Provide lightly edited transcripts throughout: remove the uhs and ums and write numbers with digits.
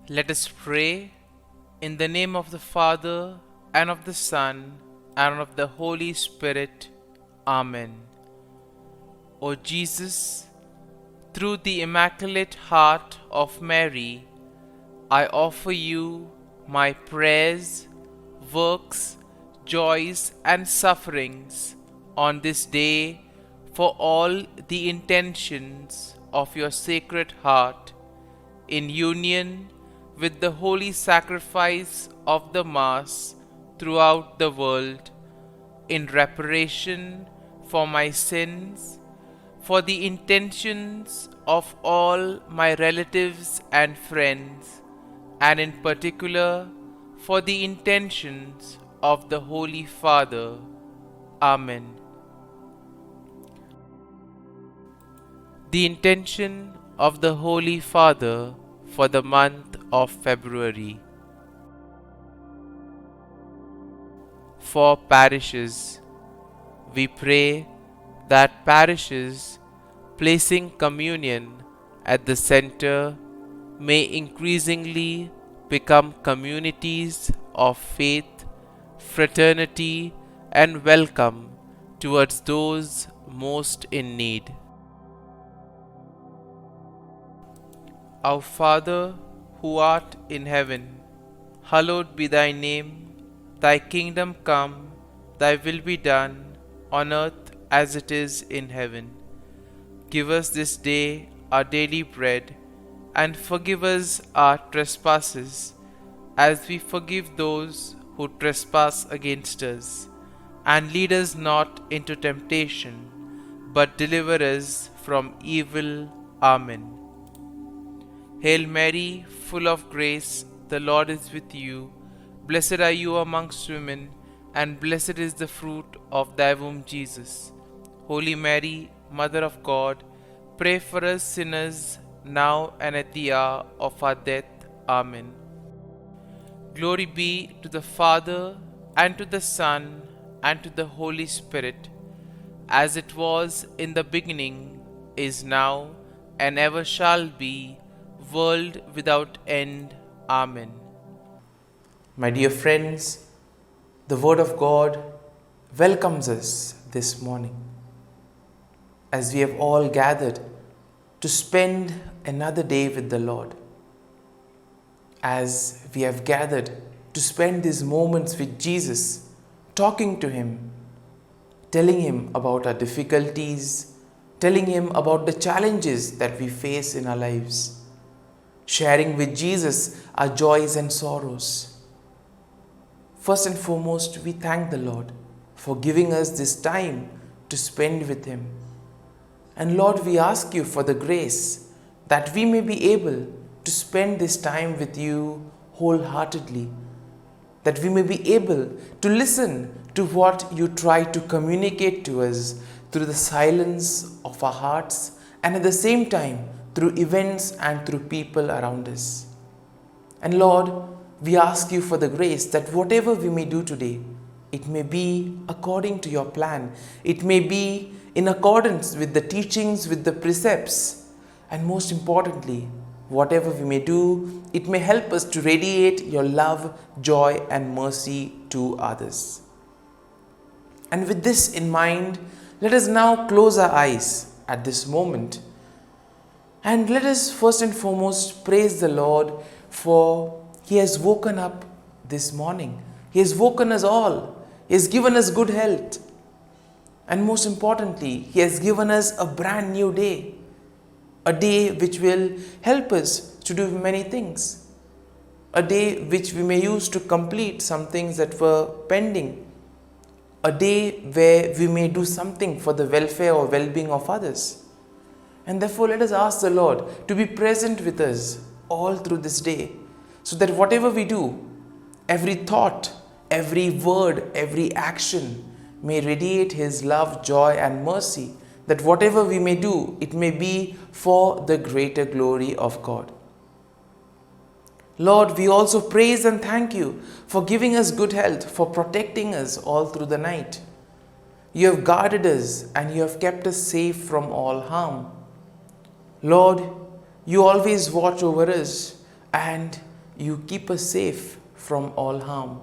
Let us pray in the name of the Father, and of the Son, and of the Holy Spirit. Amen. O Jesus, through the Immaculate Heart of Mary, I offer you my prayers, works, joys, and sufferings on this day for all the intentions of your Sacred Heart, in union with the holy sacrifice of the Mass throughout the world, in reparation for my sins, for the intentions of all my relatives and friends, and in particular for the intentions of the Holy Father. Amen. The intention of the Holy Father for the month of February. For parishes, we pray that parishes placing communion at the center may increasingly become communities of faith, fraternity, and welcome towards those most in need. Our Father, who art in heaven, hallowed be thy name. Thy kingdom come, thy will be done, on earth as it is in heaven. Give us this day our daily bread, and forgive us our trespasses, as we forgive those who trespass against us. And lead us not into temptation, but deliver us from evil. Amen. Hail Mary, full of grace, the Lord is with you. Blessed are you amongst women, and blessed is the fruit of thy womb, Jesus. Holy Mary, Mother of God, pray for us sinners, now and at the hour of our death. Amen. Glory be to the Father, and to the Son, and to the Holy Spirit, as it was in the beginning, is now, and ever shall be, world without end. Amen. My dear friends, the Word of God welcomes us this morning as we have all gathered to spend another day with the Lord. As we have gathered to spend these moments with Jesus, talking to Him, telling Him about our difficulties, telling Him about the challenges that we face in our lives, sharing with Jesus our joys and sorrows. First and foremost, we thank the Lord for giving us this time to spend with Him. And Lord, we ask you for the grace that we may be able to spend this time with you wholeheartedly, that we may be able to listen to what you try to communicate to us through the silence of our hearts, and at the same time through events and through people around us. And Lord, we ask you for the grace that whatever we may do today, it may be according to your plan. It may be in accordance with the teachings, with the precepts. And most importantly, whatever we may do, it may help us to radiate your love, joy, and mercy to others. And with this in mind, let us now close our eyes at this moment. And let us first and foremost praise the Lord, for He has woken up this morning. He has woken us all. He has given us good health. And most importantly, He has given us a brand new day. A day which will help us to do many things. A day which we may use to complete some things that were pending. A day where we may do something for the welfare or well-being of others. And therefore, let us ask the Lord to be present with us all through this day, so that whatever we do, every thought, every word, every action may radiate His love, joy, and mercy, that whatever we may do, it may be for the greater glory of God. Lord, we also praise and thank you for giving us good health, for protecting us all through the night. You have guarded us and you have kept us safe from all harm. Lord, you always watch over us, and you keep us safe from all harm.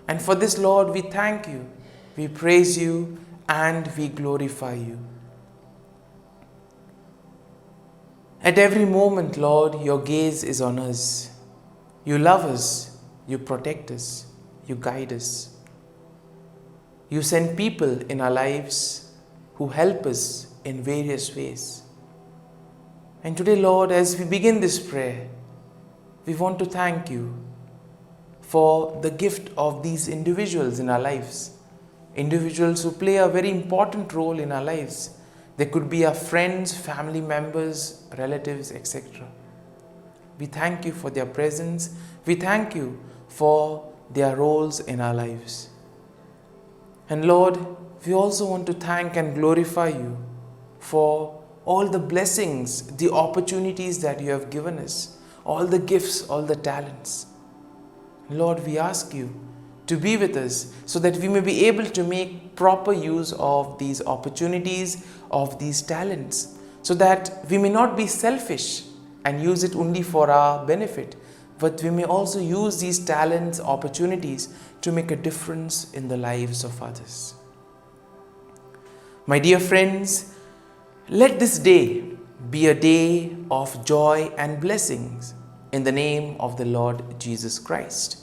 And for this, Lord, we thank you, we praise you, and we glorify you. At every moment, Lord, your gaze is on us. You love us, you protect us, you guide us. You send people in our lives who help us in various ways. And today, Lord, as we begin this prayer, we want to thank you for the gift of these individuals in our lives. Individuals who play a very important role in our lives. They could be our friends, family members, relatives, etc. We thank you for their presence. We thank you for their roles in our lives. And Lord, we also want to thank and glorify you for all the blessings, the opportunities that you have given us, all the gifts, all the talents. Lord, we ask you to be with us so that we may be able to make proper use of these opportunities, of these talents, so that we may not be selfish and use it only for our benefit, but we may also use these talents, opportunities to make a difference in the lives of others. My dear friends, let this day be a day of joy and blessings in the name of the Lord Jesus Christ.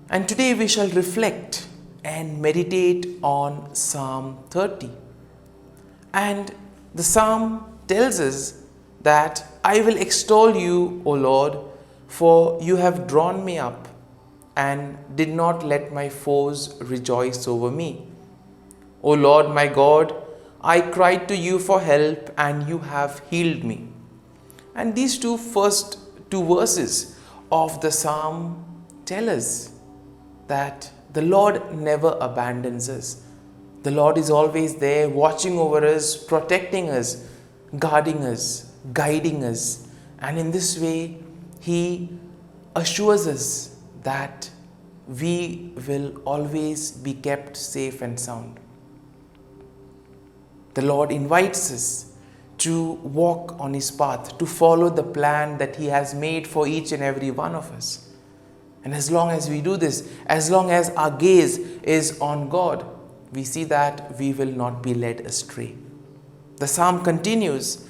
And today we shall reflect and meditate on Psalm 30. And the Psalm tells us that I will extol you, O Lord, for you have drawn me up and did not let my foes rejoice over me. O Lord my God, I cried to you for help and you have healed me. And these first two verses of the Psalm tell us that the Lord never abandons us. The Lord is always there, watching over us, protecting us, guarding us, guiding us. And in this way, He assures us that we will always be kept safe and sound. The Lord invites us to walk on His path, to follow the plan that He has made for each and every one of us. And as long as we do this, as long as our gaze is on God, we see that we will not be led astray. The psalm continues,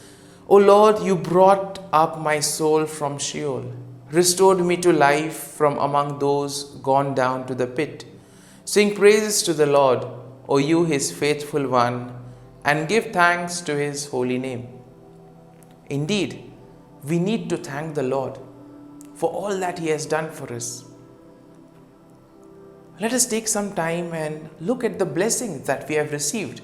O Lord, you brought up my soul from Sheol, restored me to life from among those gone down to the pit. Sing praises to the Lord, O you His faithful one, and give thanks to His holy name. Indeed, we need to thank the Lord for all that He has done for us. Let us take some time and look at the blessings that we have received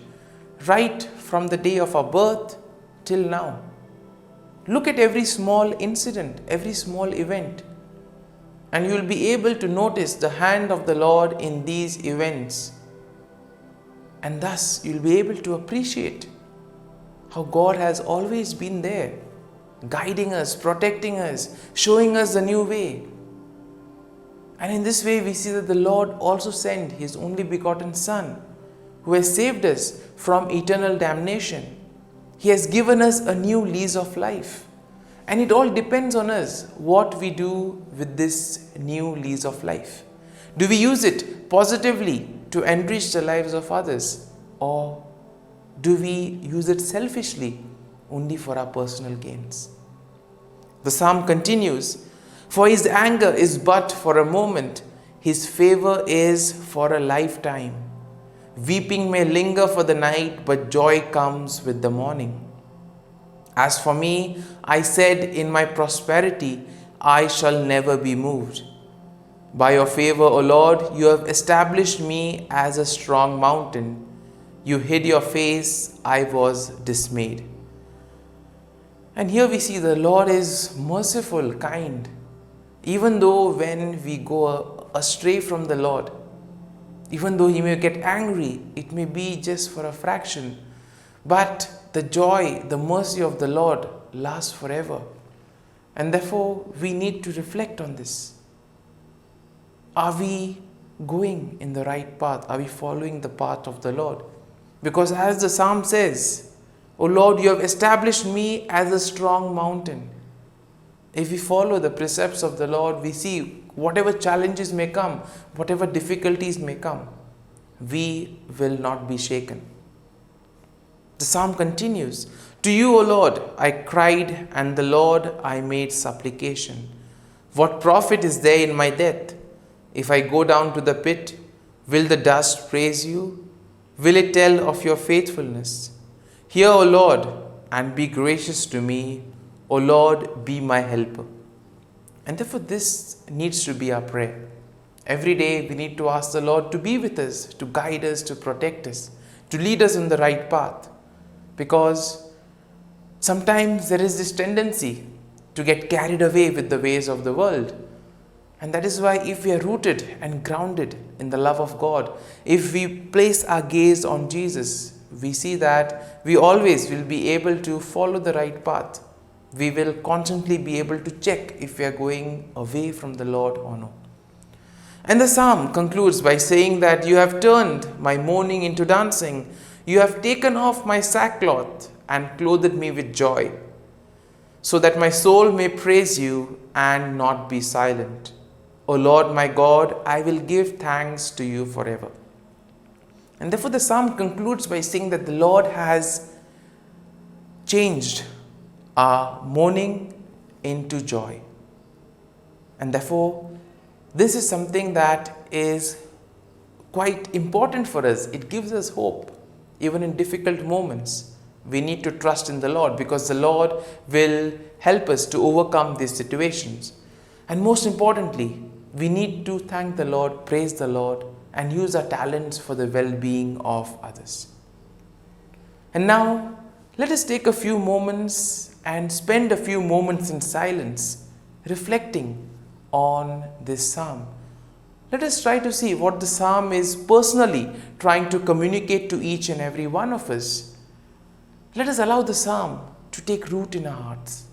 right from the day of our birth till now. Look at every small incident, every small event, and you will be able to notice the hand of the Lord in these events. And thus you will be able to appreciate how God has always been there, guiding us, protecting us, showing us the new way. And in this way we see that the Lord also sent His only begotten Son, who has saved us from eternal damnation. He has given us a new lease of life. And it all depends on us what we do with this new lease of life. Do we use it positively to enrich the lives of others, or do we use it selfishly only for our personal gains? The psalm continues, for His anger is but for a moment, His favor is for a lifetime. Weeping may linger for the night, but joy comes with the morning. As for me, I said in my prosperity, I shall never be moved. By your favor, O Lord, you have established me as a strong mountain. You hid your face, I was dismayed. And here we see the Lord is merciful, kind. Even though when we go astray from the Lord, even though He may get angry, it may be just for a fraction. But the joy, the mercy of the Lord lasts forever. And therefore, we need to reflect on this. Are we going in the right path? Are we following the path of the Lord? Because as the psalm says, O Lord, you have established me as a strong mountain. If we follow the precepts of the Lord, we see whatever challenges may come, whatever difficulties may come, we will not be shaken. The psalm continues, "To you, O Lord, I cried, and the Lord I made supplication. What profit is there in my death? If I go down to the pit, will the dust praise you? Will it tell of your faithfulness? Hear, O Lord, and be gracious to me. O Lord, be my helper." And therefore this needs to be our prayer. Every day we need to ask the Lord to be with us, to guide us, to protect us, to lead us in the right path. Because sometimes there is this tendency to get carried away with the ways of the world. And that is why if we are rooted and grounded in the love of God, if we place our gaze on Jesus, we see that we always will be able to follow the right path. We will constantly be able to check if we are going away from the Lord or no. And the psalm concludes by saying that you have turned my mourning into dancing. You have taken off my sackcloth and clothed me with joy, so that my soul may praise you and not be silent. O Lord my God, I will give thanks to you forever. And therefore the psalm concludes by saying that the Lord has changed our mourning into joy. And therefore this is something that is quite important for us. It gives us hope. Even in difficult moments, we need to trust in the Lord, because the Lord will help us to overcome these situations. And most importantly, we need to thank the Lord, praise the Lord, and use our talents for the well-being of others. And now, let us take a few moments and spend a few moments in silence, reflecting on this psalm. Let us try to see what the psalm is personally trying to communicate to each and every one of us. Let us allow the psalm to take root in our hearts,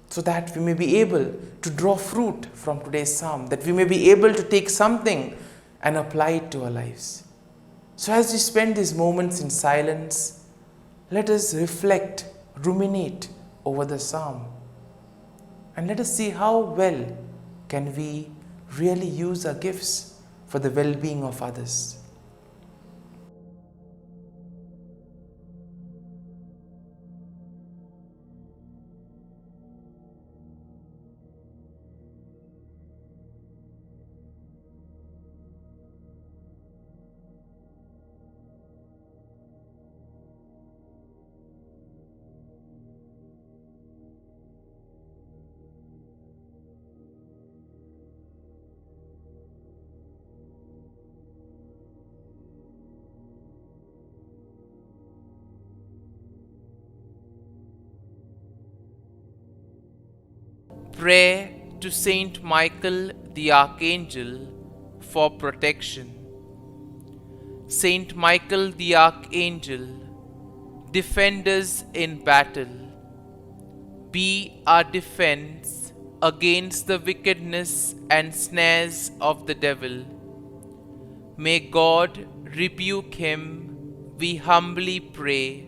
so that we may be able to draw fruit from today's psalm, that we may be able to take something and apply it to our lives. So as we spend these moments in silence, let us reflect, ruminate over the psalm, and let us see how well can we really use our gifts for the well-being of others. Prayer to Saint Michael the Archangel for protection. Saint Michael the Archangel, defend us in battle. Be our defense against the wickedness and snares of the devil. May God rebuke him, we humbly pray.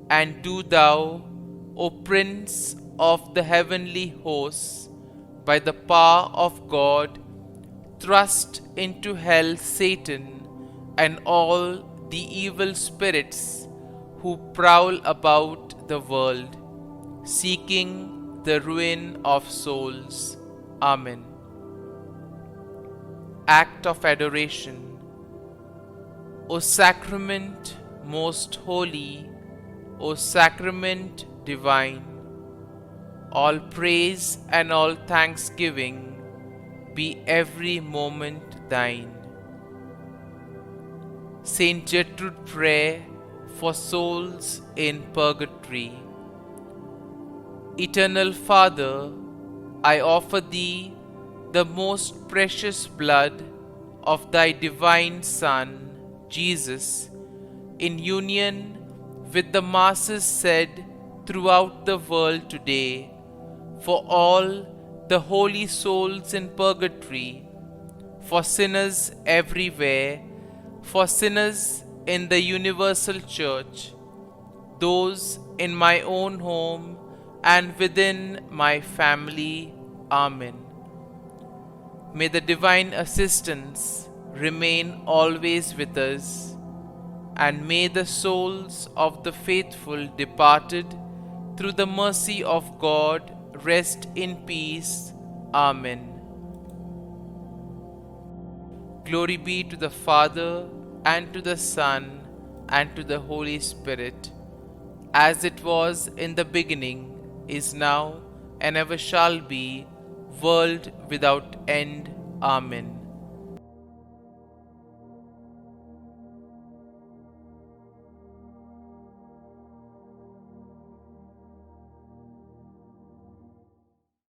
And do thou, O Prince of the heavenly hosts, by the power of God, thrust into hell Satan and all the evil spirits who prowl about the world, seeking the ruin of souls. Amen. Act of Adoration. O Sacrament most holy, O Sacrament divine, all praise and all thanksgiving be every moment thine. Saint Gertrude Prayer for souls in purgatory. Eternal Father, I offer Thee the most precious blood of Thy divine Son, Jesus, in union with the masses said throughout the world today, for all the holy souls in purgatory, for sinners everywhere, for sinners in the universal church, those in my own home and within my family. Amen. May the divine assistance remain always with us, and may the souls of the faithful departed through the mercy of God rest in peace. Amen. Glory be to the Father, and to the Son, and to the Holy Spirit, as it was in the beginning, is now, and ever shall be, world without end. Amen.